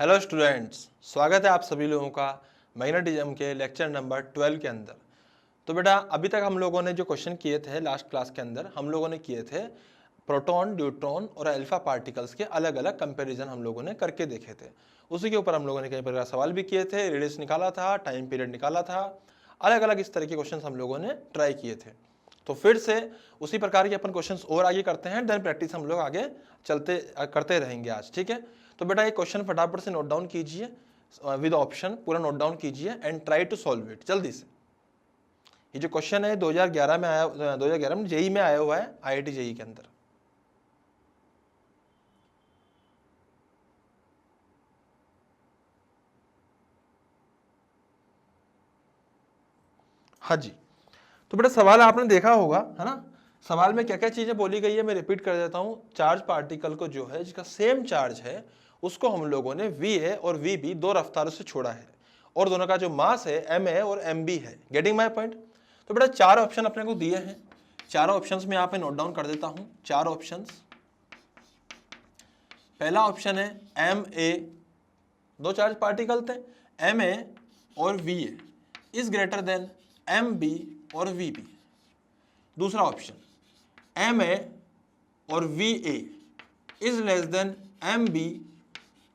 Hello students, स्वागत है आप सभी लोगों का मैग्नेटिज्म के लेक्चर नंबर 12 के अंदर। तो बेटा अभी तक हम लोगों ने जो क्वेश्चन किए थे लास्ट क्लास के अंदर हम लोगों ने किए थे प्रोटॉन, न्यूट्रॉन और अल्फा पार्टिकल्स के अलग अलग कंपैरिजन हम लोगों ने करके देखे थे। उसी के ऊपर हम लोगों ने कई प्रकार सवाल भी किए थे, रेडियस निकाला था, टाइम पीरियड निकाला था, अलग अलग इस तरह के क्वेश्चन हम लोगों ने ट्राई किए थे। तो फिर से उसी प्रकार के अपन क्वेश्चंस और आगे करते हैं, देन प्रैक्टिस हम लोग आगे चलते करते रहेंगे आज, ठीक है। तो बेटा ये क्वेश्चन फटाफट से नोट डाउन कीजिए विद ऑप्शन, पूरा नोट डाउन कीजिए and try to solve it जल्दी से। ये जो क्वेश्चन है 2011 में आया, 2011 में जेई में आया हुआ है, आईआईटी जेई के अंदर। हाँ जी, तो बेटा सवाल आपने देखा होगा, है ना। सवाल में क्या क्या चीजें बोली गई है मैं रिपीट कर देता हूं। चार्ज पार्टिकल को जो है जिसका सेम चार्ज है उसको हम लोगों ने VA और VB दो रफ्तारों से छोड़ा है और दोनों का जो मास है MA और MB है। Getting my point. तो बेटा चार ऑप्शन अपने को दिए हैं, चारों ऑप्शंस में यहाँ पे नोट डाउन कर देता हूं। चार ऑप्शंस, पहला ऑप्शन है MA, दो चार्ज पार्टिकल थे MA और VA is greater than MB और VB। दूसरा ऑप्शन MA और VA is less than MB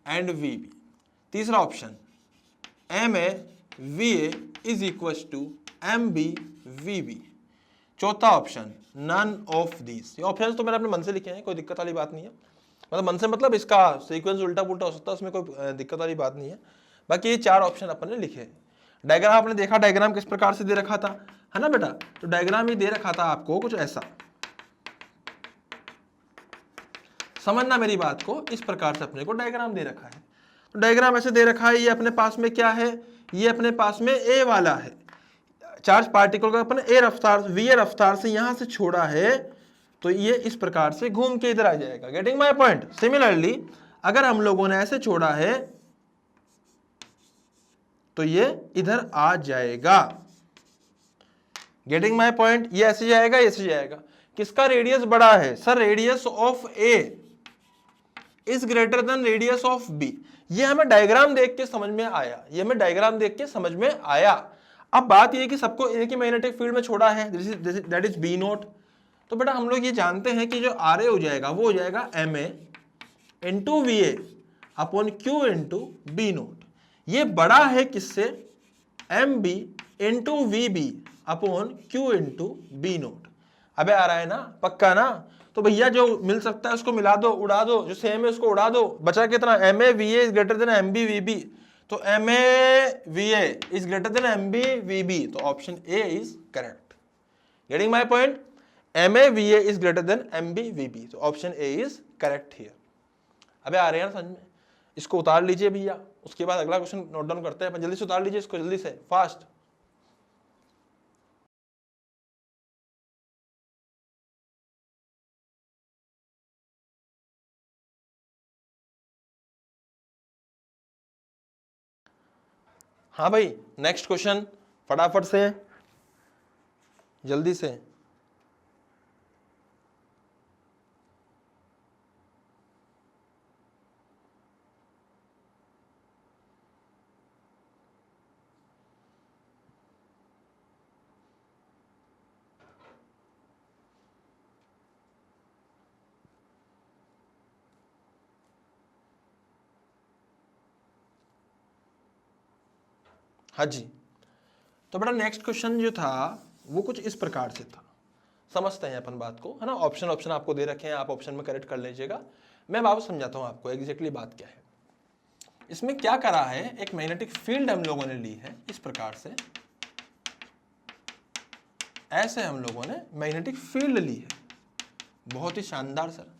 and VB। तीसरा option MA VA is equal to MB VB। चौथा ऑप्शन नन ऑफ दीज। ये option तो मैंने अपने मन से लिखे हैं, कोई दिक्कत वाली बात नहीं है। मतलब मन से मतलब इसका सीक्वेंस उल्टा पुल्टा हो सकता है, उसमें कोई दिक्कत वाली बात नहीं है। बाकी ये चार ऑप्शन अपन ने लिखे। डायग्राम आपने देखा, डायग्राम किस प्रकार से दे रखा था, है ना बेटा। तो डायग्राम ये दे रखा था आपको कुछ ऐसा, समझना मेरी बात को। इस प्रकार से अपने को डायग्राम दे रखा है। तो डायग्राम ऐसे दे रखा है, ये अपने पास में क्या है, ये अपने पास में ए वाला है। चार्ज पार्टिकल को अपन ए रफ्तार VA रफ्तार से यहां से छोड़ा है, तो ये इस प्रकार से घूम के इधर आ जाएगा। Getting my point. सिमिलरली अगर हम लोगों ने ऐसे छोड़ा है तो ये इधर आ जाएगा। Getting my point. ये ऐसे जाएगा, ये ऐसे जाएगा। किसका रेडियस बड़ा है sir? Radius of A is greater then radius of B। ये हमें डायग्राम देख के समझ में आया, ये हमें डायग्राम देख के समझ में आया। अब बात ये कि सबको एक ही मैग्नेटिक फील्ड में छोड़ा है, दैट इज B नोट। तो बेटा हम लोग ये जानते हैं कि जो RA हो जाएगा वो हो जाएगा MA into VA upon Q into B note. ये बड़ा है किससे? MB into VB upon Q into B note. अबे आ रहा है ना, पक्का ना। तो भैया जो मिल सकता है उसको मिला दो, उड़ा दो, जो सेम है उसको उड़ा दो। बचा कितना? MA VA is greater than MB VB। तो MA VA is greater than MB VB, तो option A is correct. Getting my point. MA VA is greater than MB VB, तो option A is correct here. अबे आ रहे हैं ना समझ में। इसको उतार लीजिए भैया, उसके बाद अगला क्वेश्चन नोट डाउन करते हैं। जल्दी से उतार लीजिए इसको, जल्दी से, फास्ट। हाँ भाई, नेक्स्ट क्वेश्चन फटाफट से, जल्दी से। हाँ जी, तो बेटा नेक्स्ट क्वेश्चन जो था वो कुछ इस प्रकार से था। समझते हैं अपन बात को, है ना। ऑप्शन आपको दे रखे हैं, आप ऑप्शन में करेक्ट कर लीजिएगा। मैं वापस समझाता हूं आपको एग्जैक्टली बात क्या है। इसमें क्या करा है, एक मैग्नेटिक फील्ड हम लोगों ने ली है इस प्रकार से, ऐसे हम लोगों ने मैग्नेटिक फील्ड ली है। बहुत ही शानदार सर।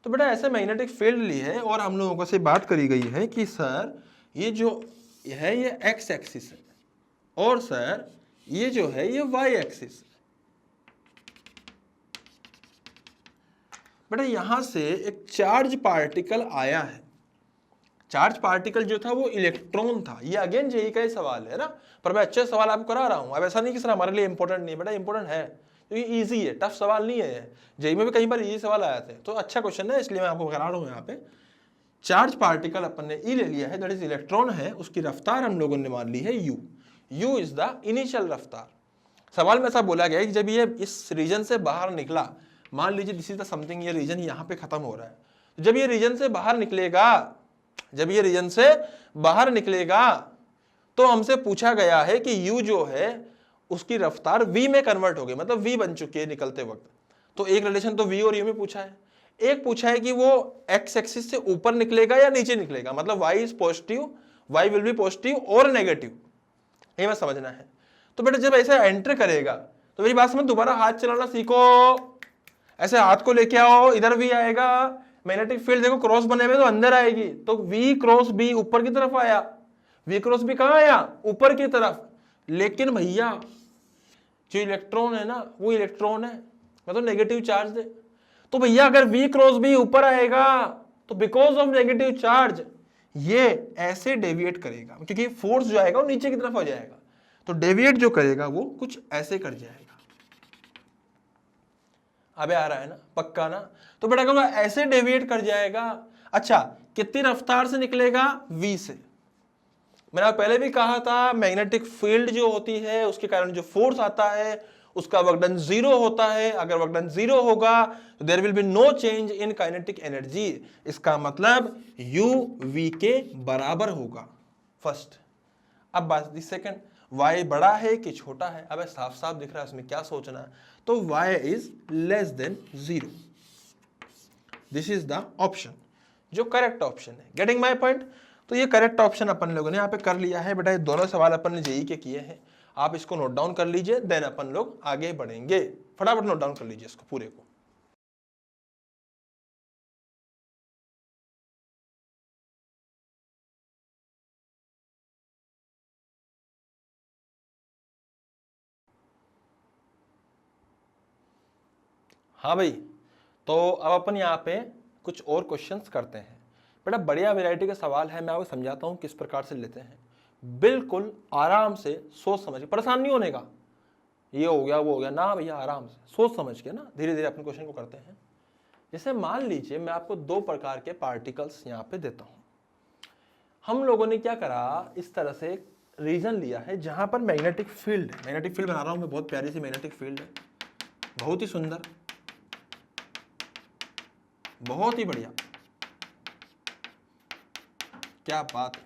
तो बेटा ऐसे मैग्नेटिक फील्ड ली है और हम लोगों से बात करी गई है कि सर ये जो है ये एक्स एक्सिस है और सर ये जो है ये वाई एक्सिस है। बेटा यहां से एक चार्ज पार्टिकल आया है। चार्ज पार्टिकल जो था वो इलेक्ट्रॉन था। ये अगेन जेई का ही सवाल है ना, पर मैं अच्छे सवाल आपको करा रहा हूं। अब ऐसा नहीं कि सर हमारे लिए इंपॉर्टेंट नहीं है, बेटा इंपॉर्टेंट है क्योंकि इजी है, टफ सवाल नहीं है। जेई में भी कई बार इजी सवाल आए थे, तो अच्छा क्वेश्चन है इसलिए मैं आपको करा रहा हूं यहाँ पे। चार्ज पार्टिकल अपन ने ई ले लिया है, दैट इज इलेक्ट्रॉन है, उसकी रफ्तार हम लोगों ने मान ली है u। u is the initial रफ्तार। सवाल में ऐसा बोला गया है कि जब ये इस रीजन से बाहर निकला, मान लीजिए दिस इज द समथिंग, ये रीजन यहाँ पे खत्म हो रहा है, जब ये रीजन से बाहर निकलेगा, जब ये रीजन से बाहर निकलेगा तो हमसे पूछा गया है कि u जो है उसकी रफ्तार v में कन्वर्ट हो गई, मतलब v बन चुकी है निकलते वक्त। तो एक रिलेशन तो v और u में पूछा है, एक पूछा है कि वो x एक्सिस से ऊपर निकलेगा या नीचे निकलेगा, मतलब y is positive, y will be positive और नेगेटिव, ये मैं समझना है। तो बेटा जब ऐसे एंटर करेगा तो मेरी बात समझ, दोबारा हाथ चलाना सीखो, ऐसे हाथ को लेके आओ, इधर भी आएगा, मैग्नेटिक फील्ड देखो क्रॉस बने हुए तो अंदर आएगी, तो v क्रॉस b ऊपर की तरफ आया, v क्रॉस b कहां आया, ऊपर की तरफ। लेकिन भैया जो इलेक्ट्रॉन है ना, वो इलेक्ट्रॉन है, मतलब नेगेटिव चार्ज दे, तो भैया अगर v क्रॉस b ऊपर आएगा तो बिकॉज ऑफ नेगेटिव चार्ज ये ऐसे डेविएट करेगा, क्योंकि फोर्स जो आएगा वो नीचे की तरफ हो जाएगा, तो डेविएट जो करेगा वो कुछ ऐसे कर जाएगा। अबे आ रहा है ना, पक्का ना। तो बेटा कहूंगा ऐसे डेविएट कर जाएगा। अच्छा कितनी रफ्तार से निकलेगा, v से। मैंने पहले भी कहा था मैग्नेटिक फील्ड जो होती है उसके कारण जो फोर्स आता है उसका वर्क डन 0 होता है। अगर वर्क डन 0 होगा तो there will be no change in kinetic energy. इसका मतलब u v के बराबर होगा, फर्स्ट। अब बात सेकंड, y बड़ा है कि छोटा है। अब साफ साफ दिख रहा है, इसमें क्या सोचना है, तो y is less then 0। This is the option जो करेक्ट ऑप्शन है। Getting my point. तो ये करेक्ट ऑप्शन अपन लोगों ने यहाँ पे कर लिया है बेटा। ये दोनों सवाल अपन ने जेई के किए हैं, आप इसको नोट डाउन कर लीजिए, देन अपन लोग आगे बढ़ेंगे। फटाफट नोट डाउन कर लीजिए इसको पूरे को। हाँ भाई, तो अब अपन यहाँ पे कुछ और क्वेश्चंस करते हैं। बेटा बढ़िया वैरायटी का सवाल है, मैं आपको समझाता हूँ किस प्रकार से लेते हैं। बिल्कुल आराम से सोच समझ के, परेशान नहीं होने का, ये हो गया वो हो गया ना भैया, आराम से सोच समझ के ना धीरे धीरे अपने क्वेश्चन को करते हैं। जैसे मान लीजिए मैं आपको दो प्रकार के पार्टिकल्स यहाँ पे देता हूँ। हम लोगों ने क्या करा, इस तरह से एक रीजन लिया है जहां पर मैग्नेटिक फील्ड है। मैग्नेटिक फील्ड बना रहा हूं मैं, बहुत प्यारी सी मैग्नेटिक फील्ड है, बहुत ही सुंदर, बहुत ही बढ़िया, क्या बात है।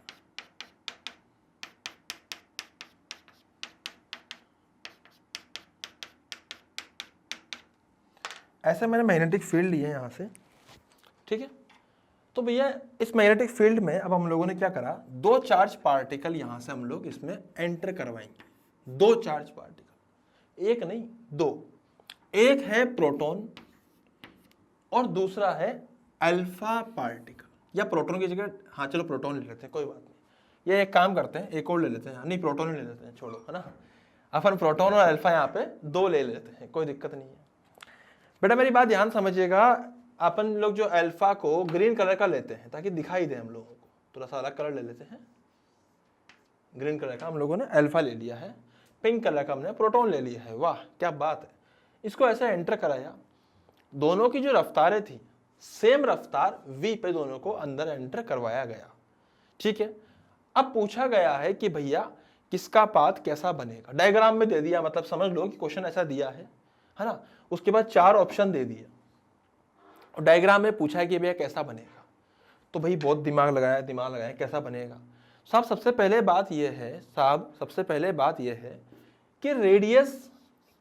ऐसे मैंने मैग्नेटिक फील्ड लिए यहां से, ठीक है। तो भैया इस मैग्नेटिक फील्ड में अब हम लोगों ने क्या करा, दो चार्ज पार्टिकल यहां से हम लोग इसमें एंटर करवाएंगे। दो चार्ज पार्टिकल, एक नहीं दो, एक है प्रोटॉन और दूसरा है अल्फा पार्टिकल, या प्रोटॉन की जगह, हाँ चलो प्रोटॉन ले लेते हैं, कोई बात नहीं। ये एक काम करते हैं, एक और ले लेते हैं, नहीं प्रोटॉन ले लेते हैं, छोड़ो, है ना। अपन प्रोटॉन और अल्फा यहाँ पे दो ले लेते हैं, कोई दिक्कत नहीं है। बेटा मेरी बात ध्यान समझिएगा, अपन लोग जो अल्फा को ग्रीन कलर का लेते हैं ताकि दिखाई दे हम लोगों को, थोड़ा सा अलग कलर ले लेते हैं। ग्रीन कलर का हम लोगों ने अल्फा ले लिया है, पिंक कलर का हमने प्रोटॉन ले लिया है। वाह क्या बात है। इसको ऐसे एंटर कराया, दोनों की जो रफ्तारें थी सेम रफ्तार v पे दोनों को अंदर एंटर करवाया गया, ठीक है। अब पूछा गया है कि भैया किसका पाथ कैसा बनेगा, डायग्राम में दे दिया, मतलब समझ लो कि क्वेश्चन ऐसा दिया है ना। उसके बाद चार ऑप्शन दे दिए और डायग्राम में पूछा है कि भैया कैसा बनेगा। तो भाई बहुत दिमाग लगाया कैसा बनेगा। साहब सबसे पहले बात यह है कि रेडियस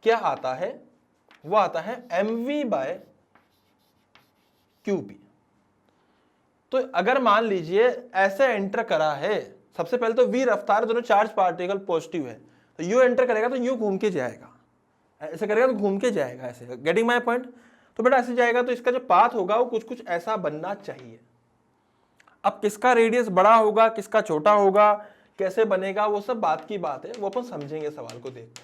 क्या आता है, वो आता है mv/qp। तो अगर मान लीजिए ऐसे एंटर करा है, सबसे पहले तो v रफ्तार, दोनों चार्ज पार्टिकल पॉजिटिव है, तो u एंटर करेगा तो u घूम के जाएगा, ऐसे करेगा तो घूम के जाएगा, ऐसे। Getting my point. तो बेटा ऐसे जाएगा तो इसका जो पाथ होगा वो कुछ कुछ ऐसा बनना चाहिए। अब किसका रेडियस बड़ा होगा, किसका छोटा होगा, कैसे बनेगा, वो सब बात की बात है, वो अपन समझेंगे सवाल को देखकर,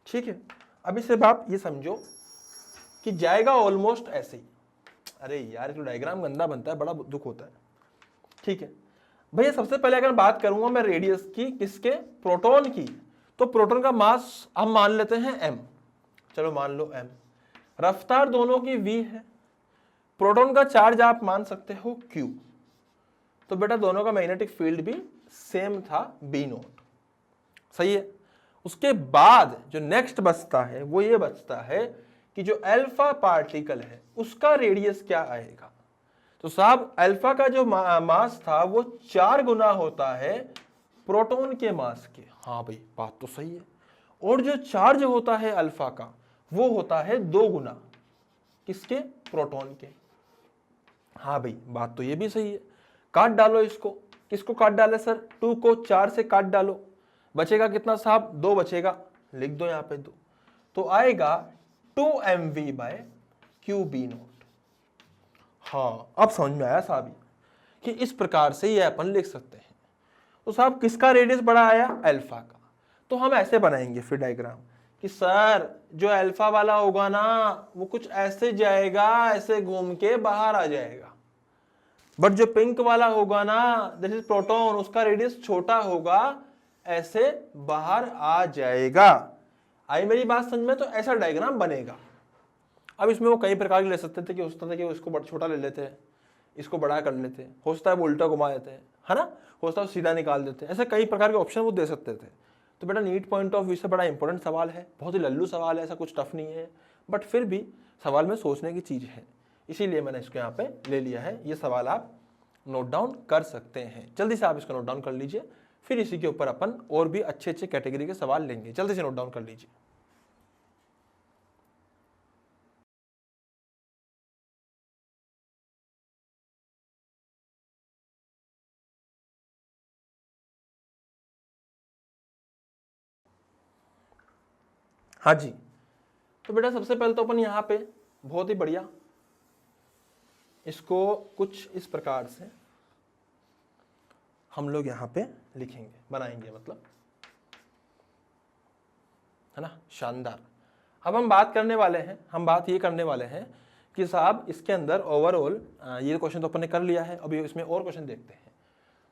ठीक है। अभी सिर्फ आप ये समझो कि जाएगा ऑलमोस्ट ऐसे ही। अरे यार तो डायग्राम गंदा बनता है, बड़ा दुख होता है, ठीक है भैया। सबसे पहले अगर बात करूंगा मैं रेडियस की, किसके, प्रोटॉन की, तो प्रोटॉन का मास हम मान लेते हैं m, चलो मान लो m। रफ्तार दोनों की v है, प्रोटॉन का चार्ज आप मान सकते हो Q, तो बेटा दोनों का मैग्नेटिक फील्ड भी सेम था B नोट, सही है। उसके बाद जो नेक्स्ट बचता है वो ये बचता है कि जो अल्फा पार्टिकल है उसका रेडियस क्या आएगा। तो साहब अल्फा का जो मास था वो 4 गुना होता है प्रोटॉन के मास के। हाँ भाई बात तो सही है। और जो चार्ज होता है अल्फा का वो होता है 2 गुना किसके, प्रोटॉन के। हाँ भाई बात तो ये भी सही है। काट डालो इसको, किसको काट डाले सर, 2 को 4 से काट डालो, बचेगा कितना साहब, 2 बचेगा, लिख दो यहां पे 2, तो आएगा 2mv/qb नोट। हाँ अब समझ में आया साहब कि इस प्रकार से ये अपन लिख सकते हैं। तो साहब किसका रेडियस बड़ा आया, अल्फा का। तो हम ऐसे बनाएंगे फिर डायग्राम कि सर जो अल्फा वाला होगा ना वो कुछ ऐसे जाएगा, ऐसे घूम के बाहर आ जाएगा, बट जो पिंक वाला होगा ना दिस इज प्रोटॉन, उसका रेडियस छोटा होगा, ऐसे बाहर आ जाएगा। आई मेरी बात समझ में, तो ऐसा डायग्राम बनेगा। अब इसमें वो कई प्रकार के ले सकते थे कि हो सकता था कि इसको बड़ा छोटा ले लेते हैं, इसको बड़ा कर लेते हैं, हो सकता है वो उल्टा घुमा देते हैं, है ना, हो सकता है सीधा निकाल देते हैं, ऐसे कई प्रकार के ऑप्शन वो दे सकते थे। तो बेटा नीट पॉइंट ऑफ व्यू से बड़ा इंपॉर्टेंट सवाल है, बहुत ही लल्लू सवाल है, ऐसा कुछ टफ नहीं है, बट फिर भी सवाल में सोचने की चीज़ है, इसीलिए मैंने इसको यहाँ पे ले लिया है। ये सवाल आप नोट डाउन कर सकते हैं, जल्दी से आप इसको नोट डाउन कर लीजिए, फिर इसी के ऊपर अपन और भी अच्छे अच्छे कैटेगरी के सवाल लेंगे। जल्दी से नोट डाउन कर लीजिए। हाँ जी, तो बेटा सबसे पहले तो अपन यहाँ पे बहुत ही बढ़िया इसको कुछ इस प्रकार से हम लोग यहाँ पे लिखेंगे, बनाएंगे, मतलब है ना, शानदार। अब हम बात करने वाले हैं, हम बात ये करने वाले हैं कि साहब इसके अंदर ओवरऑल ये क्वेश्चन तो अपन ने कर लिया है, अभी इसमें और क्वेश्चन देखते हैं।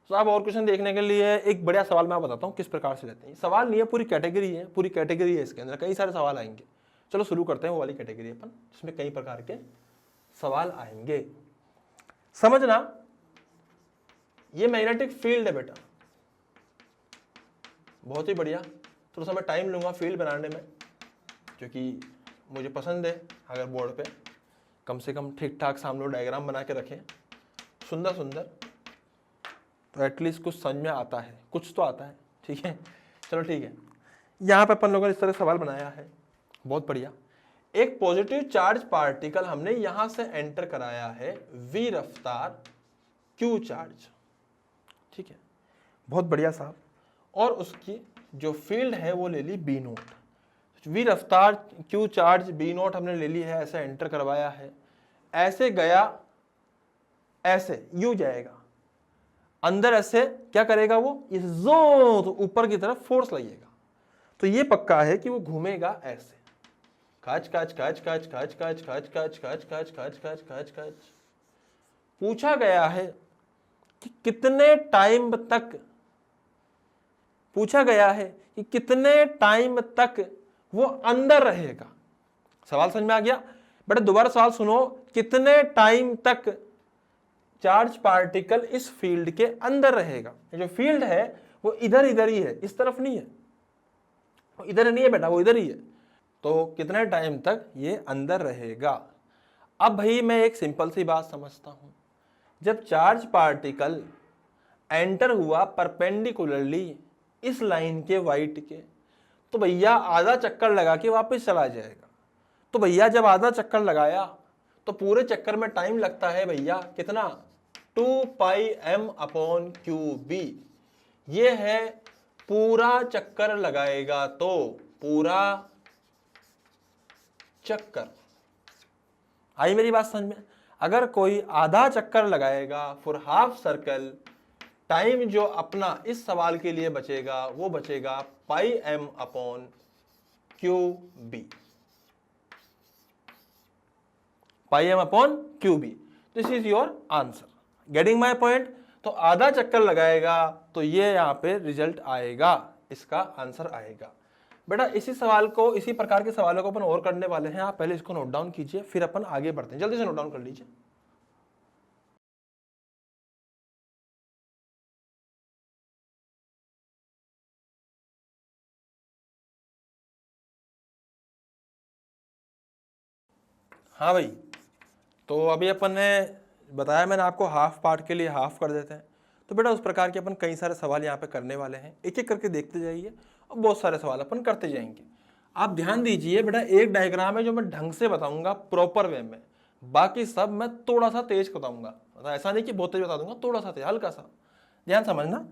तो आप और क्वेश्चन देखने के लिए एक बढ़िया सवाल मैं बताता हूँ किस प्रकार से लेते हैं। सवाल नहीं है, पूरी कैटेगरी है, पूरी कैटेगरी है, इसके अंदर कई सारे सवाल आएंगे। चलो शुरू करते हैं वो वाली कैटेगरी अपन जिसमें कई प्रकार के सवाल आएंगे। समझना, ये मैग्नेटिक फील्ड है बेटा, बहुत ही बढ़िया। थोड़ा सा मैं टाइम लूंगा फील्ड बनाने में क्योंकि मुझे पसंद है अगर बोर्ड पे कम से कम ठीक ठाक सामने डायग्राम बना के रखें सुंदर सुंदर, तो एटलीस्ट कुछ समझ में आता है, कुछ तो आता है, ठीक है। चलो ठीक है, यहाँ पे अपन लोगों ने इस तरह सवाल बनाया है, बहुत बढ़िया। एक पॉजिटिव चार्ज पार्टिकल हमने यहां से एंटर कराया है v रफ्तार q चार्ज, ठीक है, बहुत बढ़िया साहब। और उसकी जो फील्ड है वो ले ली b नोट, v रफ्तार q चार्ज b नोट हमने ले ली है, ऐसे एंटर करवाया है, ऐसे गया, ऐसे यू जाएगा अंदर, ऐसे क्या करेगा वो, इस जो तो ऊपर की तरफ फोर्स लगेगा, तो ये पक्का है कि वो घूमेगा ऐसे, काच काच काच काच काच काच काच काच काच काच काच काच काच काच। पूछा गया है कि कितने टाइम तक, पूछा गया है कि कितने टाइम तक वो अंदर रहेगा। सवाल समझ में आ गया बेटा, दोबारा सवाल सुनो, कितने टाइम तक चार्ज पार्टिकल इस फील्ड के अंदर रहेगा। जो फील्ड है वो इधर इधर ही है, इस तरफ नहीं है, वो इधर नहीं है बेटा, वो इधर ही है, तो कितने टाइम तक ये अंदर रहेगा। अब भाई मैं एक सिंपल सी बात समझता हूं, जब चार्ज पार्टिकल एंटर हुआ परपेंडिकुलरली इस लाइन के वाइट के, तो भैया आधा चक्कर लगा के वापस चला जाएगा। तो भैया जब आधा चक्कर लगाया तो पूरे चक्कर में टाइम लगता है भैया कितना, 2πm/qb। ये है पूरा चक्कर लगाएगा तो पूरा चक्कर। आई मेरी बात समझ में? अगर कोई आधा चक्कर लगाएगा फॉर हाफ सर्कल, टाइम जो अपना इस सवाल के लिए बचेगा वो बचेगा πm/qb, πm/qb। This is your answer, getting my point. तो आधा चक्कर लगाएगा तो ये यहां पे रिजल्ट आएगा, इसका आंसर आएगा। बेटा इसी सवाल को, इसी प्रकार के सवालों को अपन और करने वाले हैं, आप पहले इसको नोट डाउन कीजिए फिर अपन आगे बढ़ते हैं। जल्दी से नोट डाउन कर लीजिए। हाँ भाई, तो अभी अपन ने बताया, मैंने आपको हाफ पार्ट के लिए हाफ कर देते हैं। तो बेटा उस प्रकार के अपन कई सारे सवाल यहाँ पे करने वाले हैं, एक एक करके देखते जाइए और बहुत सारे सवाल अपन करते जाएंगे। आप ध्यान दीजिए बेटा, एक डायग्राम है जो मैं ढंग से बताऊंगा प्रॉपर वे में, बाकी सब मैं थोड़ा सा तेज बताऊंगा, मतलब ऐसा नहीं कि बहुत तेज बता दूंगा, थोड़ा सा तेज, हल्का सा, ध्यान समझना।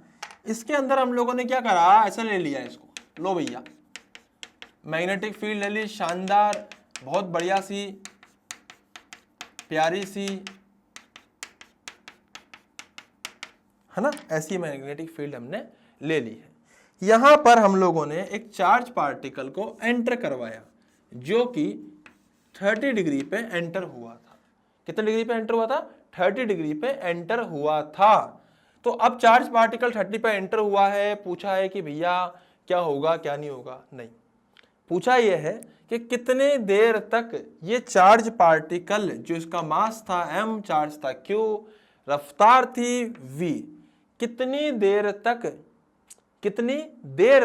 इसके अंदर हम लोगों ने क्या करा, ऐसा ले लिया इसको, लो भैया मैग्नेटिक फील्ड ले ली, शानदार, बहुत बढ़िया सी, प्यारी सी, है ना, ऐसी मैग्नेटिक फील्ड हमने ले ली है। यहां पर हम लोगों ने एक चार्ज पार्टिकल को एंटर करवाया जो कि 30 डिग्री पे एंटर हुआ था। कितने डिग्री पे एंटर हुआ था? 30 डिग्री पे एंटर हुआ था। तो अब चार्ज पार्टिकल 30 पे एंटर हुआ है, पूछा है कि भैया क्या होगा क्या नहीं होगा, नहीं, पूछा यह है कि कितने देर तक ये चार्ज पार्टिकल, जो इसका मास था m, चार्ज था q, रफ्तार थी v, कितनी देर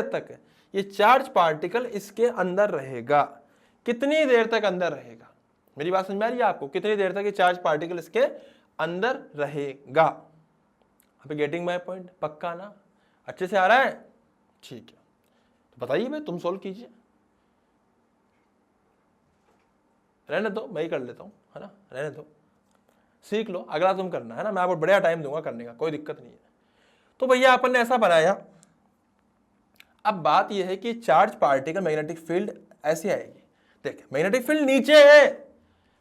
तक ये चार्ज पार्टिकल इसके अंदर रहेगा, कितनी देर तक अंदर रहेगा। मेरी बात समझ में आ रही है आपको? कितनी देर तक ये चार्ज पार्टिकल इसके अंदर रहेगा। अभी गेटिंग माय पॉइंट? पक्का ना? अच्छे से आ रहा है? ठीक है, तो बताइए भाई, तुम सोल्व कीजिए, रहने दो, मैं ही कर लेता हूं, है ना, रहने दो, सीख लो, अगला तुम करना, है ना, मैं आपको बढ़िया टाइम दूंगा करने का, कोई दिक्कत नहीं है। तो भैया अपन ने ऐसा बनाया। अब बात यह है कि चार्ज पार्टिकल मैग्नेटिक फील्ड ऐसी आएगी, देखिए मैग्नेटिक फील्ड नीचे है,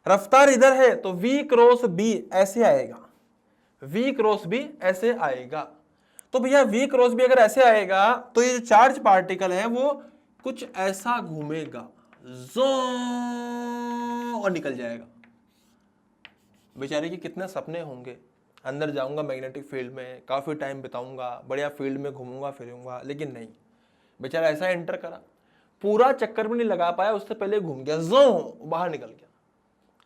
रफ्तार इधर है, तो v क्रॉस b ऐसे आएगा, v क्रॉस b ऐसे आएगा। तो भैया v क्रॉस b अगर ऐसे आएगा तो ये जो चार्ज पार्टिकल है वो कुछ ऐसा घूमेगा, जो और निकल जाएगा। बेचारे के कितने सपने होंगे, अंदर जाऊंगा मैग्नेटिक फील्ड में, काफी टाइम बिताऊंगा, बढ़िया फील्ड में घूमूंगा फिरूंगा, लेकिन नहीं, बेचारा ऐसा एंटर करा, पूरा चक्कर भी नहीं लगा पाया, उससे पहले घूम गया, जो बाहर निकल गया।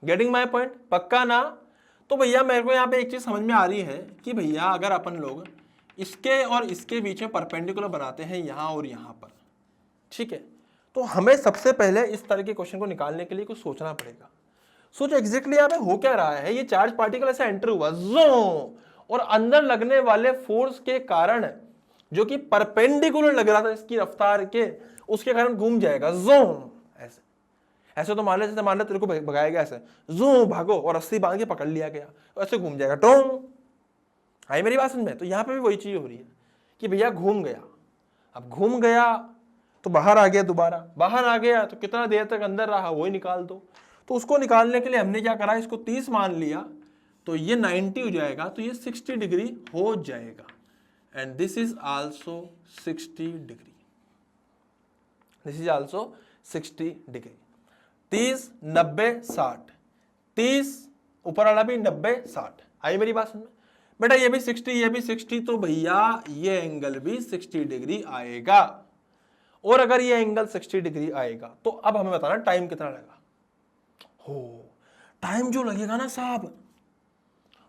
Getting my point? पक्का ना? तो भैया मेरे को यहाँ पे एक चीज समझ में आ रही है कि भैया अगर अपन लोग इसके और इसके बीच में परपेंडिकुलर बनाते हैं यहां और यहां पर, ठीक है, तो हमें सबसे पहले इस तरह के क्वेश्चन को निकालने के लिए कुछ सोचना पड़ेगा। सोचो एग्जैक्टली यहाँ पे हो क्या रहा है, ये चार्ज पार्टिकल ऐसे एंटर हुआ, जो, और अंदर लगने वाले फोर्स के कारण, जो कि परपेंडिकुलर लग रहा था इसकी रफ्तार के, उसके कारण घूम जाएगा, जो ऐसे। ऐसे तो मान ले, जैसे मान ले तेरे को भगाया गया ऐसे, जो भागो, और रस्सी बांध के पकड़ लिया गया, ऐसे घूम जाएगा, टोंग। आई मेरी बात समझ में? तो यहाँ पे भी वही चीज हो रही है कि भैया घूम गया, अब घूम गया तो बाहर आ गया, दोबारा बाहर आ गया तो कितना देर तक अंदर रहा वही निकाल दो। तो उसको निकालने के लिए हमने क्या करा, इसको 30 मान लिया, तो ये 90 हो जाएगा, तो ये 60 डिग्री हो जाएगा, and this is also 60 degree, this is also 60 degree. 30, 90, 60, 30 ऊपर वाला भी 90, 60। आई मेरी बात समझ में? बेटा ये भी 60, ये भी 60, तो भैया ये एंगल भी 60 डिग्री आएगा। और अगर ये एंगल 60 डिग्री आएगा तो अब हमें बताना टाइम कितना लगेगा। हो, टाइम जो लगेगा ना साहब,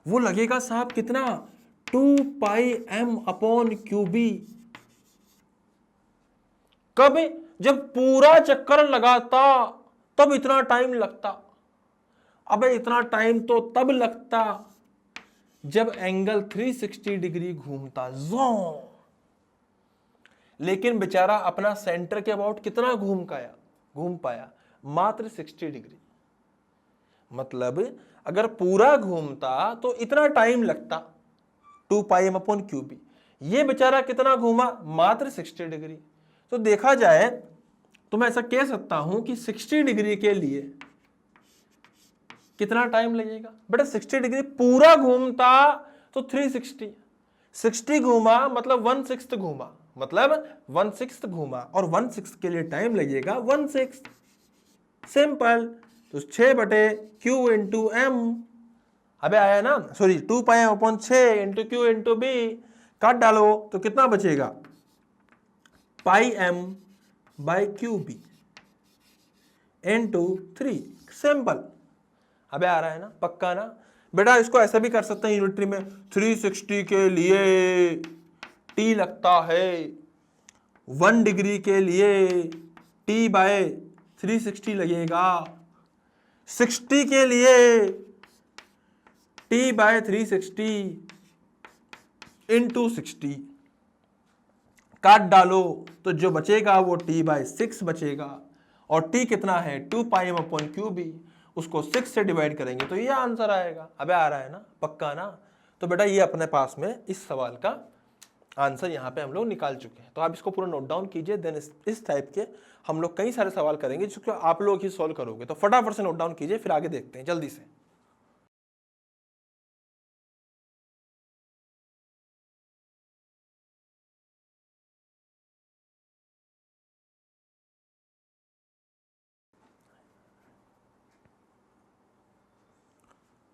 वो लगेगा साहब कितना, 2 पाई m अपॉन क्यूबी। कब? जब पूरा चक्कर लगाता तब इतना टाइम लगता। अबे इतना टाइम तो तब लगता जब एंगल 360 डिग्री घूमता, जो, लेकिन बेचारा अपना सेंटर के अबाउट कितना घूम पाया, मात्र 60 डिग्री। मतलब अगर पूरा घूमता तो इतना टाइम लगता, 2 पाई m अपॉन क्यूबी। ये बेचारा कितना घूमा, मात्र 60 डिग्री। तो देखा जाए तो मैं ऐसा कह सकता हूं कि 60 डिग्री के लिए कितना टाइम लगेगा बेटा, 60 डिग्री पूरा घूमता तो 360, 60 घूमा मतलब 1/6 घूमा, मतलब 1/6 घूमा, और 1/6 के लिए टाइम लगेगा 1/6, सिंपल। तो 6/q इंटू m, अबे आया ना, sorry 2 pi m upon 6 into q into b, काट डालो तो कितना बचेगा, pi m by q b into 3, simple. अबे आ रहा है ना, पक्का ना? बेटा इसको ऐसा भी कर सकते हैं यूनिटरी में, 360 के लिए t लगता है, 1 डिग्री के लिए t बाय 360 लगेगा, 60 के लिए t/360 इंटू 60 काट डालो तो जो बचेगा वो t/6 बचेगा, और t कितना है 2πm/qb, उसको 6 से डिवाइड करेंगे तो ये आंसर आएगा। अबे आ रहा है ना, पक्का ना? तो बेटा ये अपने पास में इस सवाल का आंसर यहाँ पे हम लोग निकाल चुके हैं। तो आप इसको पूरा नोट डाउन कीजिए, देन इस टाइप के हम लोग कई सारे सवाल करेंगे जिसको आप लोग ही सॉल्व करोगे। तो फटाफट से नोट डाउन कीजिए, फिर आगे देखते हैं जल्दी से।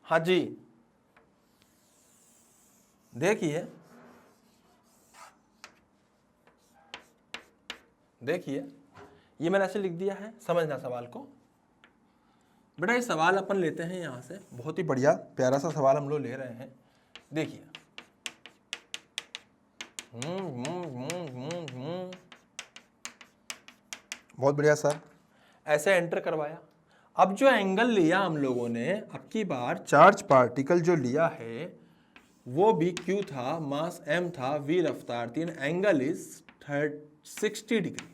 हाँ जी, देखिए देखिए ये मैंने ऐसे लिख दिया है, समझना सवाल को। बेटा ये सवाल अपन लेते हैं यहां से, बहुत ही बढ़िया प्यारा सा सवाल हम लोग ले रहे हैं। देखिए बहुत बढ़िया सर, ऐसे एंटर करवाया। अब जो एंगल लिया हम लोगों ने, अब की बार चार्ज पार्टिकल जो लिया है वो भी Q था, मास M था, V रफ्तार थी, एंगल इज 60 डिग्री।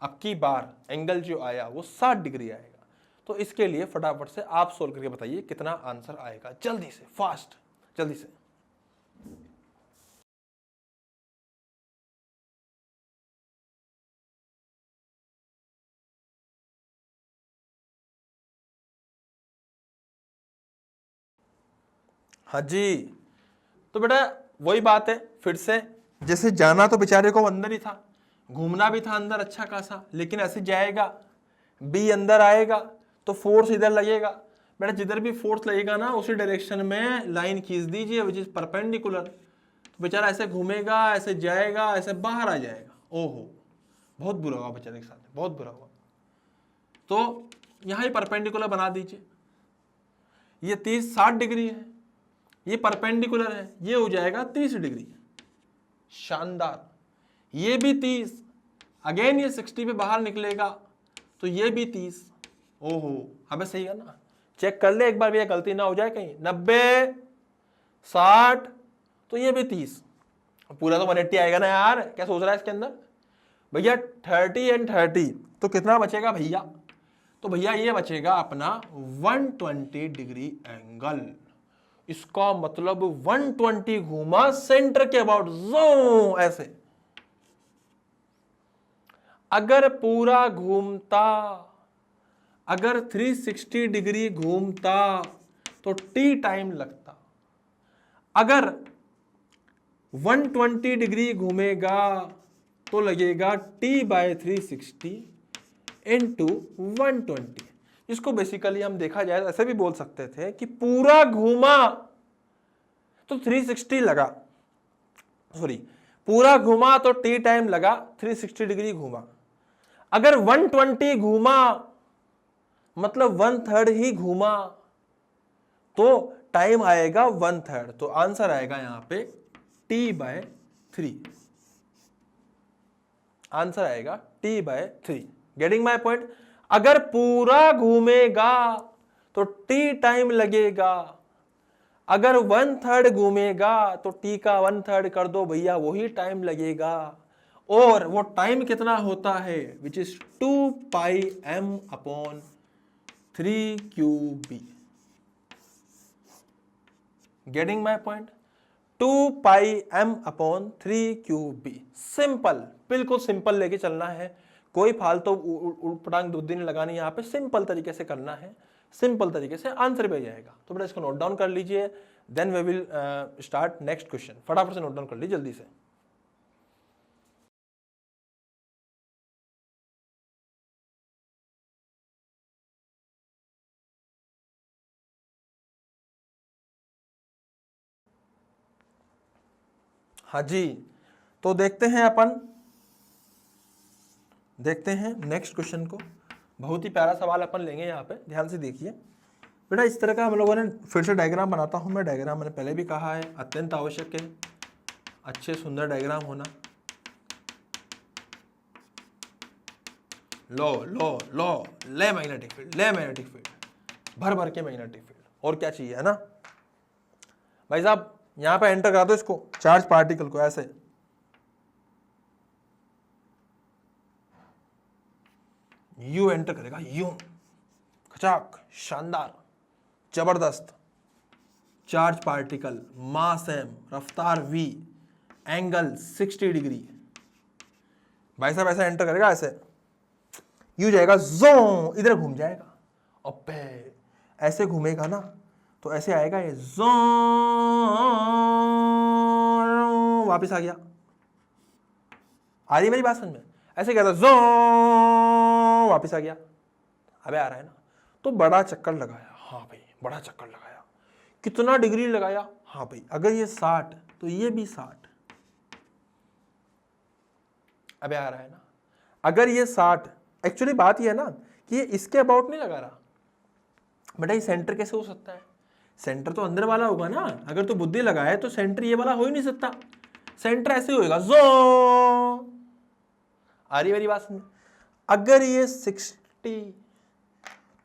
अब की बार एंगल जो आया वो 60 डिग्री आएगा। तो इसके लिए फटाफट से आप सोल्व करके बताइए कितना आंसर आएगा, जल्दी से, फास्ट, जल्दी से। हाँ जी, तो बेटा वही बात है, फिर से जैसे जाना तो बेचारे को अंदर ही था, घूमना भी था अंदर अच्छा खासा, लेकिन ऐसे जाएगा, बी अंदर आएगा तो फोर्स इधर लगेगा। बेटा जिधर भी फोर्स लगेगा ना उसी डायरेक्शन में लाइन खींच दीजिए विच इज परपेंडिकुलर। तो बेचारा ऐसे घूमेगा, ऐसे जाएगा, ऐसे बाहर आ जाएगा। ओहो, बहुत बुरा हुआ बेचारे के साथ, बहुत बुरा हुआ। तो यहाँ ही परपेंडिकुलर बना दीजिए, ये 60 डिग्री है, ये परपेंडिकुलर है, ये हो जाएगा 30 डिग्री। शानदार, ये भी 30, अगेन ये 60 पे बाहर निकलेगा तो ये भी 30। ओहो, हमें सही है ना? चेक कर ले एक बार, भैया गलती ना हो जाए कहीं। 90, 60, तो ये भी 30। पूरा तो 180 आएगा ना यार, क्या सोच रहा है इसके अंदर भैया? 30 एंड 30 तो कितना बचेगा भैया? तो भैया ये बचेगा अपना 120 डिग्री एंगल। इसका मतलब 120 घूमा सेंटर के अबाउट, जो ऐसे। अगर पूरा घूमता, अगर 360 डिग्री घूमता तो टी टाइम लगता। अगर 120 डिग्री घूमेगा तो लगेगा t/360 इंटू 120। इसको बेसिकली हम देखा जाए ऐसे भी बोल सकते थे कि पूरा घूमा तो 360 लगा, सॉरी पूरा घूमा तो टी टाइम लगा, 360 डिग्री घूमा। अगर 120 घूमा मतलब 1/3 ही घूमा तो टाइम आएगा 1/3। तो आंसर आएगा यहां पे t/3, आंसर आएगा t/3। Getting my point? अगर पूरा घूमेगा तो t टाइम लगेगा, अगर 1/3 घूमेगा तो t का 1/3 कर दो भैया, वही टाइम लगेगा। और वो टाइम कितना होता है, which is 2πm/3qb। Getting my point? 2πm/3qb। Simple, बिल्कुल सिंपल लेके चलना है, कोई फालतू उटपटांग दूध नहीं लगानी, यहाँ पे सिंपल तरीके से करना है, सिंपल तरीके से आंसर भी आ जाएगा। तो बेटा इसको नोट डाउन कर लीजिए, then we will start next question. फटाफट से नोट डाउन कर लीजिए जल्दी से। हाँ जी, तो देखते हैं अपन, देखते हैं नेक्स्ट क्वेश्चन को। बहुत ही प्यारा सवाल अपन लेंगे यहाँ पे, ध्यान से देखिए बेटा। इस तरह का हम लोगों ने, फिर से डायग्राम बनाता हूँ मैं। डायग्राम मैंने पहले भी कहा है, अत्यंत आवश्यक है अच्छे सुंदर डायग्राम होना। लो लो लो, ले मैग्नेटिक फील्ड, ले मैग्नेटिक फील्ड, भर भर के मैग्नेटिक फील्ड, और क्या चाहिए, है ना भाई साहब। यहां पे एंटर करा दो इसको, चार्ज पार्टिकल को ऐसे, यू एंटर करेगा, यू खचाक, शानदार, जबरदस्त। चार्ज पार्टिकल, मास एम, रफ्तार v, एंगल 60 डिग्री। भाई साहब ऐसे एंटर करेगा, ऐसे यू जाएगा, जो इधर घूम जाएगा, अबे ऐसे घूमेगा ना तो ऐसे आएगा ये, जो वापिस आ गया। आ रही मेरी बात समझ में? ऐसे कहता जो वापिस आ गया। अबे आ रहा है ना? तो बड़ा चक्कर लगाया, हाँ भाई बड़ा चक्कर लगाया। कितना डिग्री लगाया? हाँ भाई अगर ये 60 तो ये भी 60। अबे आ रहा है ना? अगर ये 60, एक्चुअली बात ये है ना कि ये इसके अबाउट नहीं लगा रहा बेटा, ये सेंटर कैसे हो सकता है? सेंटर तो अंदर वाला होगा ना। अगर तो बुद्धि लगाए तो सेंटर ये वाला हो ही नहीं सकता, सेंटर ऐसे होएगा, जो। आ रही मेरी बात समझ? अगर ये 60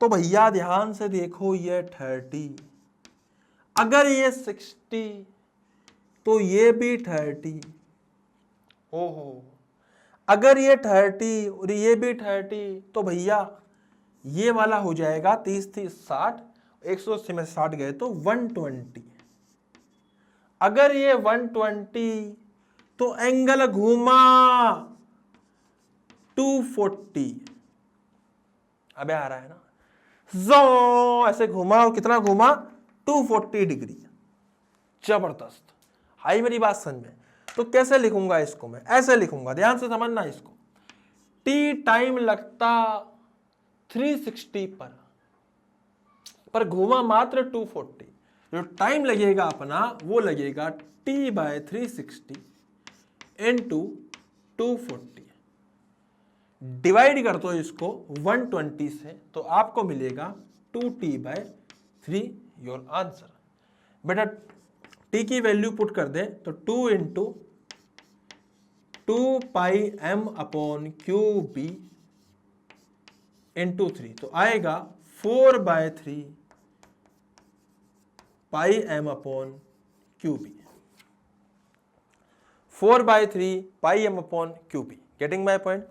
तो भैया ध्यान से देखो ये 30। अगर ये 60 तो ये भी 30। ओहो, अगर ये 30 और ये भी 30 तो भैया ये वाला हो जाएगा 30 60, 180 में 60 गए तो 120। अगर ये 120 तो एंगल घूमा 240। अबे आ रहा है ना? जो ऐसे घुमा, और कितना घुमा? 240 डिग्री। जबरदस्त। आई मेरी बात समझ में? तो कैसे लिखूंगा इसको? मैं ऐसे लिखूंगा, ध्यान से समझना इसको। टी टाइम लगता 360 पर घुमा मात्र 240। जो टाइम लगेगा अपना वो लगेगा T/360 इंटू 240। डिवाइड कर दो इसको 120 से तो आपको मिलेगा 2T/3, योर आंसर। बेटा T की वैल्यू पुट कर दे तो 2 इंटू 2πm/QB इंटू 3 तो आएगा 4/3 πm/QB। 4/3 πm/QB। Getting my point?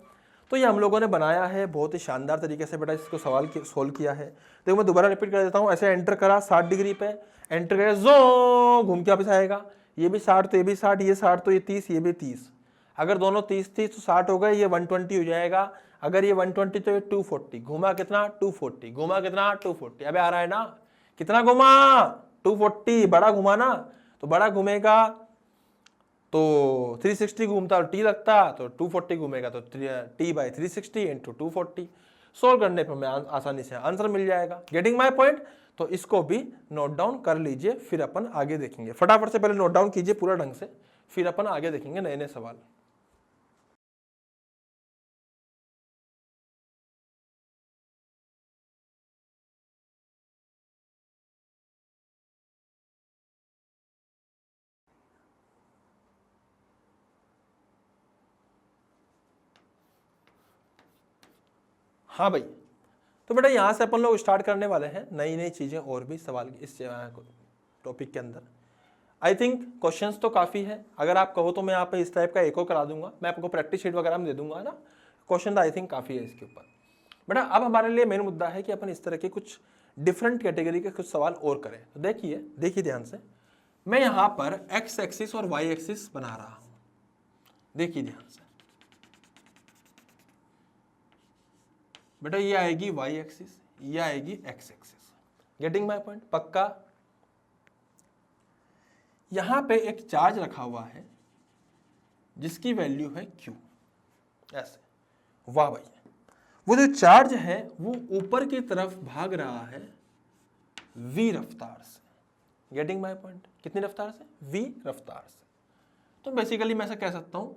तो ये हम लोगों ने बनाया है बहुत ही शानदार तरीके से बेटा, इसको सवाल सोल्व किया है। देखो मैं दोबारा रिपीट कर देता हूँ। ऐसे एंटर करा 60 डिग्री पे, एंटर करा जो घूम के वापस आएगा। ये भी 60 तो ये भी 60, ये 60 तो ये 30, ये भी 30। अगर दोनों 30 तो 60 हो गए, ये 120 हो जाएगा। अगर ये 120 तो ये 240। घुमा कितना? 240। घुमा कितना? 240। अबे आ रहा है ना? कितना घुमा? 240। बड़ा घुमा ना, तो बड़ा घूमेगा तो 360 घूमता और टी लगता तो 240 घूमेगा तो T/360 इंटू 240। सोल्व करने पर मैं आसानी से आंसर मिल जाएगा। Getting my point? तो इसको भी नोट डाउन कर लीजिए, फिर अपन आगे देखेंगे। फटाफट से पहले नोट डाउन कीजिए पूरा ढंग से, फिर अपन आगे देखेंगे नए नए सवाल। हाँ भाई, तो बेटा यहाँ से अपन लोग स्टार्ट करने वाले हैं नई नई चीज़ें और भी सवाल इस टॉपिक के अंदर। आई थिंक क्वेश्चंस तो काफ़ी है। अगर आप कहो तो मैं यहाँ पे इस टाइप का एक और करा दूंगा, मैं आपको प्रैक्टिस शीट वगैरह में दे दूंगा ना। क्वेश्चन आई थिंक काफ़ी है इसके ऊपर। बेटा अब हमारे लिए मेन मुद्दा है कि अपन इस तरह के कुछ डिफरेंट कैटेगरी के कुछ सवाल और करें। तो देखिए ध्यान से, मैं यहाँ पर एक्स एक्सिस और वाई एक्सिस बना रहा हूँ। देखिए ध्यान से बेटा, ये आएगी वाई एक्सिस, ये आएगी x axis. Getting my point? पक्का? यहां पे एक चार्ज रखा हुआ है जिसकी वैल्यू है Q। ऐसे, वाह भाई, वो जो चार्ज है वो ऊपर की तरफ भाग रहा है v रफ्तार से। Getting my point? कितनी रफ्तार से? v रफ्तार से। तो बेसिकली मैं ऐसा कह सकता हूं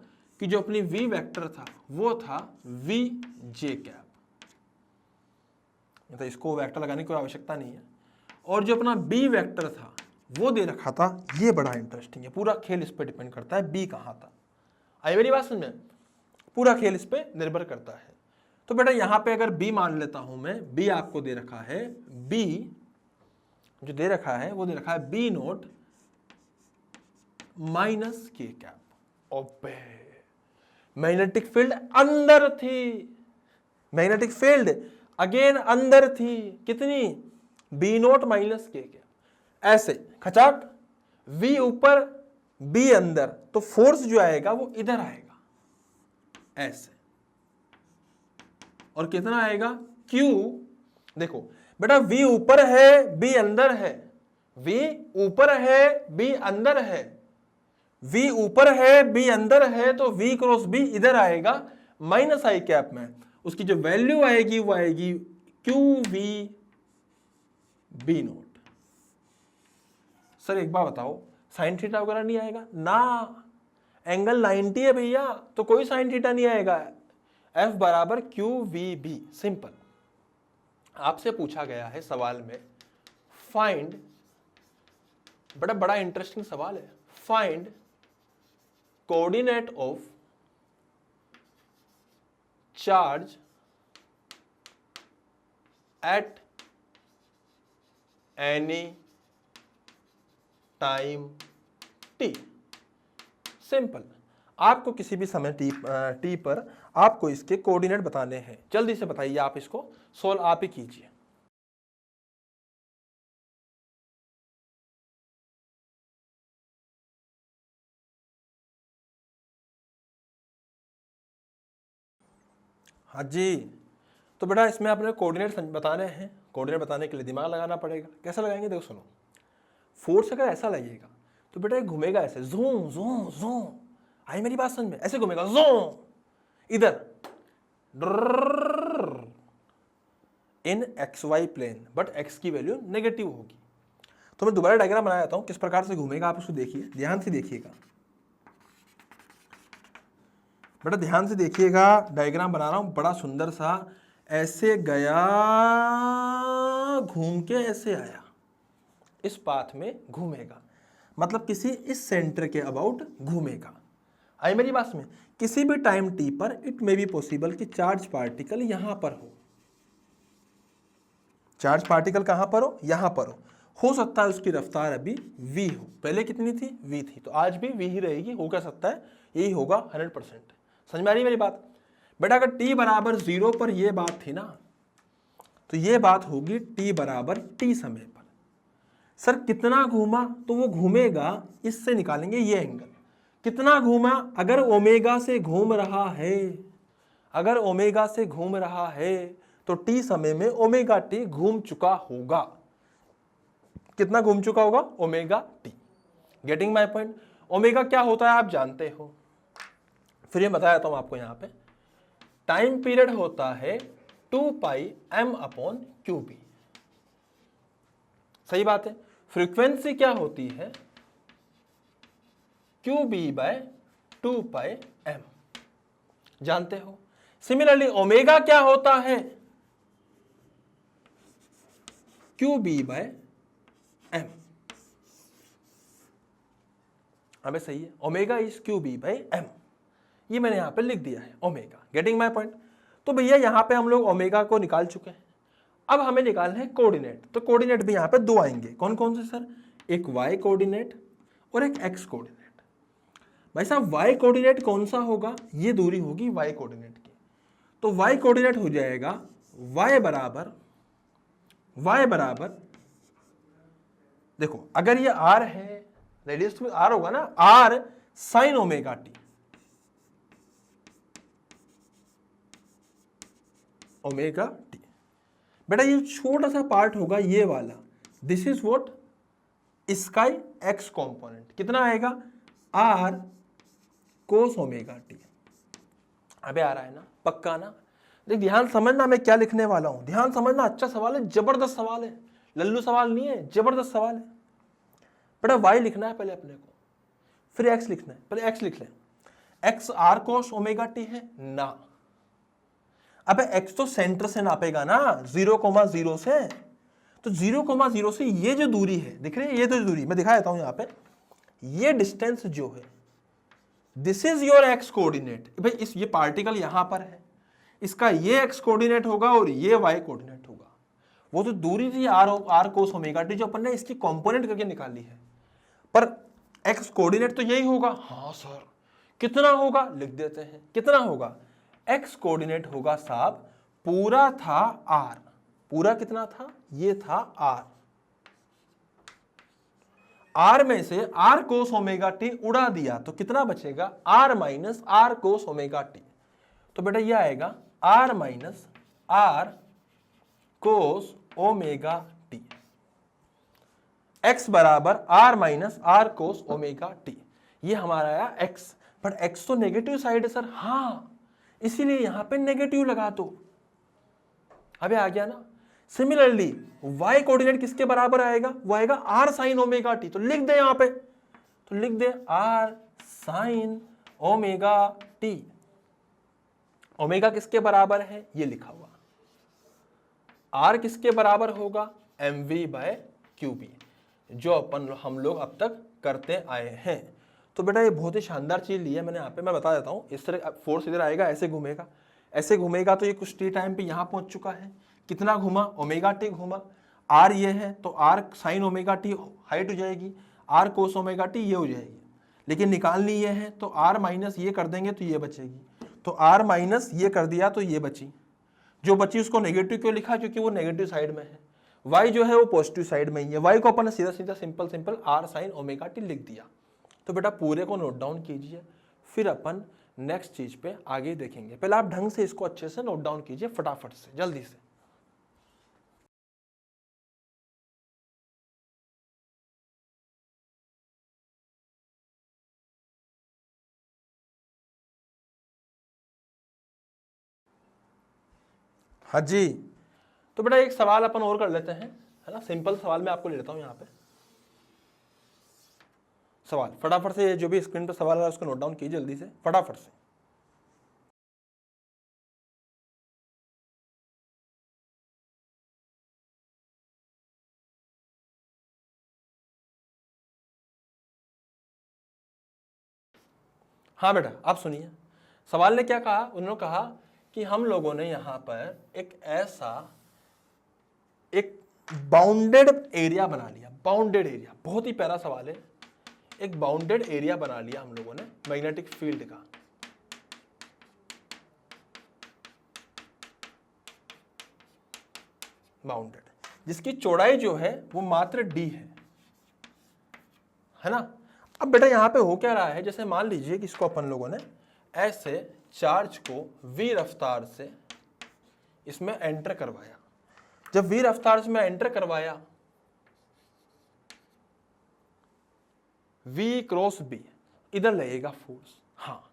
कि जो अपनी v वेक्टर था वो था v j कैप, तो इसको वेक्टर लगाने की कोई आवश्यकता नहीं है। और जो अपना बी वेक्टर था वो दे रखा था, ये बड़ा इंटरेस्टिंग है, पूरा खेल इस पे डिपेंड करता है बी कहाँ था। आई मेरी बात समझ में? पूरा खेल इस पे निर्भर करता है। तो बेटा यहां पे अगर b मान लेता हूं मैं, b आपको दे रखा है, b जो दे रखा है वो दे रखा है b naught minus k cap. ओबे मैग्नेटिक फील्ड अंदर थी, मैग्नेटिक फील्ड अगेन अंदर थी, कितनी, b naught minus k cap. ऐसे खचाक, v ऊपर b अंदर, तो फोर्स जो आएगा वो इधर आएगा ऐसे, और कितना आएगा q। देखो बेटा v ऊपर है b अंदर है, v ऊपर है b अंदर है, v ऊपर है b अंदर है, तो v क्रॉस b इधर आएगा माइनस आई कैप में। उसकी जो वैल्यू आएगी वो आएगी QV B नोट। सर एक बार बताओ साइन थीटा वगैरह नहीं आएगा ना, एंगल 90 है भैया, तो कोई साइन थीटा नहीं आएगा। F बराबर QVB, सिंपल। आपसे पूछा गया है सवाल में फाइंड, बड़ा इंटरेस्टिंग सवाल है, find coordinate of charge at any time t। Simple, आपको किसी भी समय t पर आपको इसके कोऑर्डिनेट बताने हैं। जल्दी से बताइए, आप इसको सोल्व आप ही कीजिए। हाँ जी, तो बेटा इसमें आपने कोऑर्डिनेट बताने हैं। कोऑर्डिनेट बताने के लिए दिमाग लगाना पड़ेगा। कैसे लगाएंगे, देखो सुनो। फोर्स अगर ऐसा लगेगा तो बेटा घूमेगा ऐसे, जूम जूम जूम, आई मेरी बात समझ में, ऐसे घूमेगा जूम, इधर इन XY प्लेन, बट x की वैल्यू नेगेटिव होगी। तो मैं दोबारा डायग्राम बना देता हूं किस प्रकार से घूमेगा, आप उसको देखिए, ध्यान से देखिएगा बेटा, ध्यान से देखिएगा। डायग्राम बना रहा हूं बड़ा सुंदर सा, ऐसे गया, घूम के ऐसे आया, इस पाथ में घूमेगा, मतलब किसी इस सेंटर के अबाउट घूमेगा। आई मेरी बात में, किसी भी टाइम t पर इट मे बी पॉसिबल कि चार्ज पार्टिकल यहां पर कहां पर हो, यहां पर हो सकता है उसकी रफ्तार अभी v हो, पहले कितनी थी, v थी, तो आज भी v ही रहेगी, हो क्या सकता है, यही होगा 100%। समझ में आ रही मेरी बात बेटा? अगर t बराबर 0 पर ये बात थी ना, तो ये बात होगी t बराबर t समय पर। सर कितना घूमा, तो वो घूमेगा, इससे निकालेंगे ये एंगल, कितना घूमा, अगर ओमेगा से घूम रहा है, अगर ओमेगा से घूम रहा है तो t समय में ओमेगा t घूम चुका होगा। कितना घूम चुका होगा, omega t। Getting my point? Omega क्या होता है आप जानते हो, फिर ये बताया था आपको। यहां पे टाइम पीरियड होता है 2πm/qb, सही बात है। फ्रीक्वेंसी क्या होती है, qb/2πm, जानते हो। सिमिलरली ओमेगा क्या होता है, qb/m। अबे सही है, ओमेगा इज qb/m, ये मैंने यहां पे लिख दिया है ओमेगा। Getting my point? तो भैया यहां पे हम लोग ओमेगा को निकाल चुके हैं, अब हमें निकालना है कोऑर्डिनेट। तो कोऑर्डिनेट भी यहां पे दो आएंगे, कौन कौन से सर, एक y कोऑर्डिनेट और एक x कोऑर्डिनेट। भाई साहब y कोऑर्डिनेट कौन सा होगा, ये दूरी होगी y कोऑर्डिनेट की, तो y कोऑर्डिनेट हो जाएगा y बराबर देखो, अगर ये r है, रेडियस तो r होगा ना, r sin omega t, omega T. बेटा ये छोटा सा पार्ट होगा ये वाला, this is what, sky x component, कितना आएगा, r cos ओमेगा टी। अबे आ रहा है ना, पक्का ना? देख ध्यान समझना मैं क्या लिखने वाला हूं, ध्यान समझना। अच्छा सवाल है, जबरदस्त सवाल है, लल्लू सवाल नहीं है, जबरदस्त सवाल है। बेटा y लिखना है पहले अपने को, फिर x लिखना है, पहले x लिख लें। x r cos omega T है ना, अबे x तो सेंटर से नापेगा ना, 0,0 से, तो 0,0 से ये जो दूरी है, दिख रही है, ये तो दूरी मैं दिखा देता हूं यहां पे, ये डिस्टेंस जो है, this is your x coordinate. भाई इस ये पार्टिकल यहां पर है, इसका ये x कोऑर्डिनेट होगा और ये y कोऑर्डिनेट होगा। वो तो दूरी थी r cos ओमेगा t जो अपन ने इसकी कंपोनेंट करके निकाली है, पर x कोऑर्डिनेट तो यही होगा। हाँ सर, कितना होगा लिख देते हैं। कितना होगा? x कोऑर्डिनेट होगा साहब, पूरा था r, पूरा कितना था? ये था r, r में से r cos ओमेगा t उड़ा दिया तो कितना बचेगा? r minus r cos omega t। तो बेटा ये आएगा r minus r cos omega t, x बराबर r minus r cos omega t। ये हमारा आया x, पर x तो नेगेटिव साइड है सर। हाँ, इसीलिए यहां पे नेगेटिव लगा दो। अबे आ गया ना। सिमिलरली y कोऑर्डिनेट किसके बराबर आएगा? वो आएगा r साइन ओमेगा t। तो लिख दे यहां पे, तो लिख दे r sine omega t। Omega किसके बराबर है? ये लिखा हुआ। r किसके बराबर होगा? mv बाय qb, जो अपन हम लोग अब तक करते आए हैं। तो बेटा ये बहुत ही शानदार चीज ली है मैंने यहाँ पे। मैं बता देता हूँ, इस तरह फोर्स इधर आएगा, ऐसे घूमेगा, ऐसे घूमेगा, तो ये कुछ t टाइम पे यहाँ पहुंच चुका है। कितना घूमा? ओमेगा t घूमा। r ये है तो r sine omega t height हो जाएगी, r कोस ओमेगा t ये हो जाएगी। लेकिन निकालनी ये है तो r माइनस ये कर देंगे तो ये बचेगी, तो r माइनस ये कर दिया तो ये बची। जो बची उसको नेगेटिव क्यों लिखा? क्योंकि वो नेगेटिव साइड में है। y जो है वो पॉजिटिव साइड में ही है। y को अपन ने सीधा सीधा simple simple r sine omega t लिख दिया। तो बेटा पूरे को नोट डाउन कीजिए, फिर अपन नेक्स्ट चीज पे आगे देखेंगे। पहले आप ढंग से इसको अच्छे से नोट डाउन कीजिए, फटाफट से, जल्दी से। हाँ जी, तो बेटा एक सवाल अपन और कर लेते हैं, है ना। सिंपल सवाल मैं आपको ले लेता हूं यहाँ पे। सवाल फटाफट से, जो भी स्क्रीन पे सवाल है उसको नोट डाउन कीजिए जल्दी से, फटाफट से। हाँ बेटा आप सुनिए, सवाल ने क्या कहा? उन्होंने कहा कि हम लोगों ने यहाँ पर एक बाउंडेड एरिया बना लिया। बाउंडेड एरिया बहुत ही प्यारा सवाल है। एक बाउंडेड एरिया बना लिया हम लोगों ने मैग्नेटिक फील्ड का। बाउंडेड, जिसकी चौड़ाई जो है वो मात्र d है ना। अब बेटा यहाँ पे हो क्या रहा है? जैसे मान लीजिए कि इसको अपन लोगों ने ऐसे चार्ज को v रफ्तार से इसमें एंटर करवाया। जब v रफ्तार से मैं एंटर करवाया, v क्रॉस b, इधर लगेगा फोर्स। हाँ,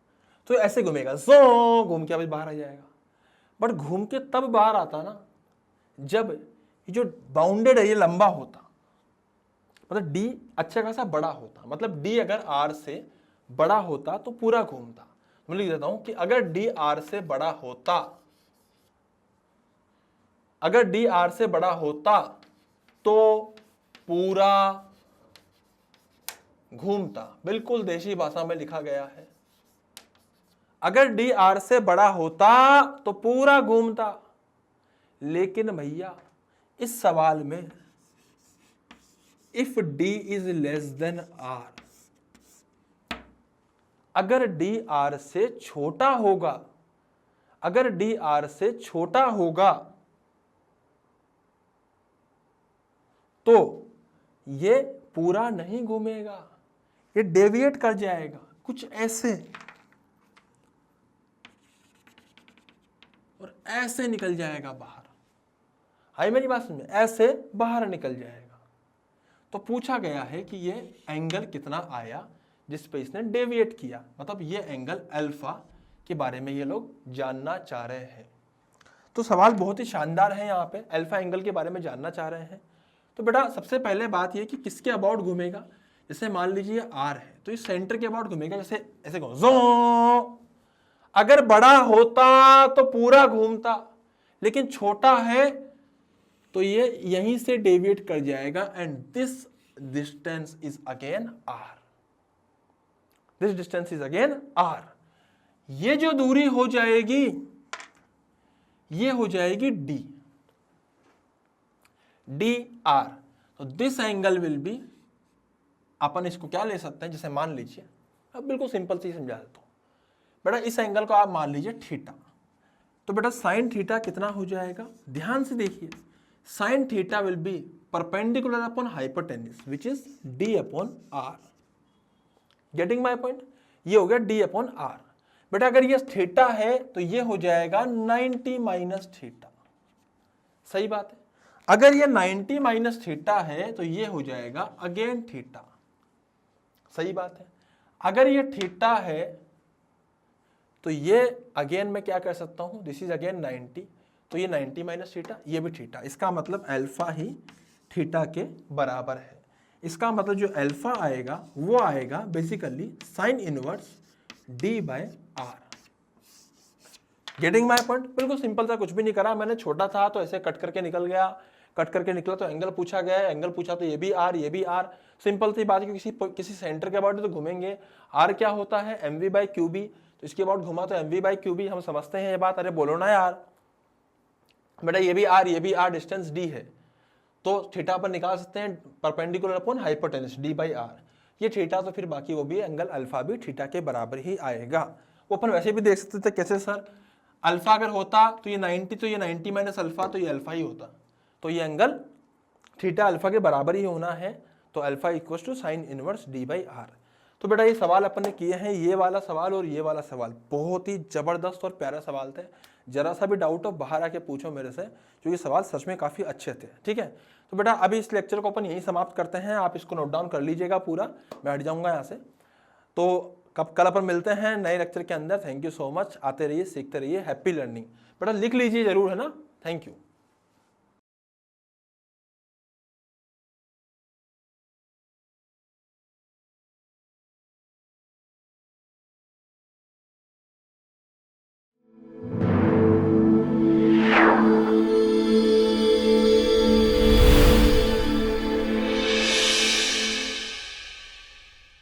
तो ऐसे घूमेगा, जो घूम के अभी बाहर आ जाएगा। बट घूम के तब बाहर आता ना जब जो बाउंडेड है ये लंबा होता, मतलब d अच्छा खासा बड़ा होता। मतलब d अगर r से बड़ा होता तो पूरा घूमता। मैं लिख देता हूं कि अगर d r से बड़ा होता, अगर d r से बड़ा होता तो पूरा घूमता। बिल्कुल देशी भाषा में लिखा गया है, अगर d r से बड़ा होता तो पूरा घूमता। लेकिन भैया इस सवाल में if d is less then r, अगर d r से छोटा होगा, अगर d r से छोटा होगा तो ये पूरा नहीं घूमेगा, ये डेविएट कर जाएगा कुछ ऐसे और ऐसे निकल जाएगा बाहर। आई मेरी बात समझ में? ऐसे बाहर निकल जाएगा। तो पूछा गया है कि ये एंगल कितना आया जिस पे इसने डेविएट किया, मतलब ये एंगल अल्फा के बारे में ये लोग जानना चाह रहे हैं। तो सवाल बहुत ही शानदार है, यहाँ पे अल्फा एंगल के बारे में जानना चाह रहे हैं। तो बेटा सबसे पहले बात ये कि किसके अबाउट घूमेगा। जैसे मान लीजिए आर है तो इस सेंटर के अबाउट घूमेगा, जैसे ऐसे जो। अगर बड़ा होता तो पूरा घूमता, लेकिन छोटा है तो ये यहीं से डेविएट कर जाएगा। And this distance is again r, this distance is again r. ये जो दूरी हो जाएगी ये हो जाएगी डी, डी आर। तो दिस एंगल विल बी, अपन इसको क्या ले सकते हैं, जैसे मान लीजिए, अब बिल्कुल सिंपल सी समझा देता हूं बेटा, इस एंगल को आप मान लीजिए थीटा। तो बेटा साइन थीटा कितना हो जाएगा, ध्यान से देखिए, sine theta will be perpendicular upon hypotenuse which is d upon r. Getting my point, ये हो गया डी अपॉन आर। बेटा अगर ये थीटा है तो ये हो जाएगा 90 माइनस थीटा, सही बात है। अगर ये 90 माइनस थीटा है तो ये हो जाएगा अगेन थीटा, सही बात है। अगर ये थीटा है तो ये अगेन मैं क्या कर सकता हूं, दिस इज अगेन 90, तो ये 90 माइनस थीटा, ये भी थीटा। इसका मतलब अल्फा ही थीटा के बराबर है। इसका मतलब जो अल्फा आएगा वो आएगा basically sine inverse d by r. Getting my point, बिल्कुल सिंपल था, कुछ भी नहीं करा मैंने, छोटा था तो ऐसे कट करके निकल गया, कट करके निकला तो एंगल पूछा गया, एंगल पूछा तो ये भी आर, ये भी आर, सिंपल सी बात है। किसी सेंटर के अबाउट तो घूमेंगे, आर क्या होता है m v by q b, तो इसके अबाउट घुमा तो m v by q b, हम समझते हैं ये बात, अरे बोलो ना यार बेटा, ये भी आर, ये भी आर, डिस्टेंस डी है, तो थीटा पर निकाल सकते हैं perpendicular upon hypotenuse d by r, ये थीटा, तो फिर बाकी वो भी एंगल अल्फा भी थीटा के बराबर ही आएगा। वो अपन वैसे भी देख सकते थे, कैसे सर, अल्फा अगर होता तो ये 90, तो ये 90 माइनस अल्फा, तो ये अल्फा ही होता, तो ये एंगल थीटा अल्फा के बराबर ही होना है, तो alpha equal to sine inverse d by r. तो बेटा ये सवाल अपन ने किए हैं, ये वाला सवाल और ये वाला सवाल बहुत ही जबरदस्त और प्यारा सवाल थे। जरा सा भी डाउट हो बाहर आके पूछो मेरे से, क्योंकि सवाल सच में काफी अच्छे थे, ठीक है। तो बेटा अभी इस लेक्चर को अपन यहीं समाप्त करते हैं, आप इसको नोट डाउन कर लीजिएगा पूरा, मैं हट जाऊंगा यहाँ से। तो कल अपन मिलते हैं नए लेक्चर के अंदर। थैंक यू सो मच, आते रहिए, सीखते रहिए, हैप्पी लर्निंग। बेटा लिख लीजिए जरूर, है ना। Thank you.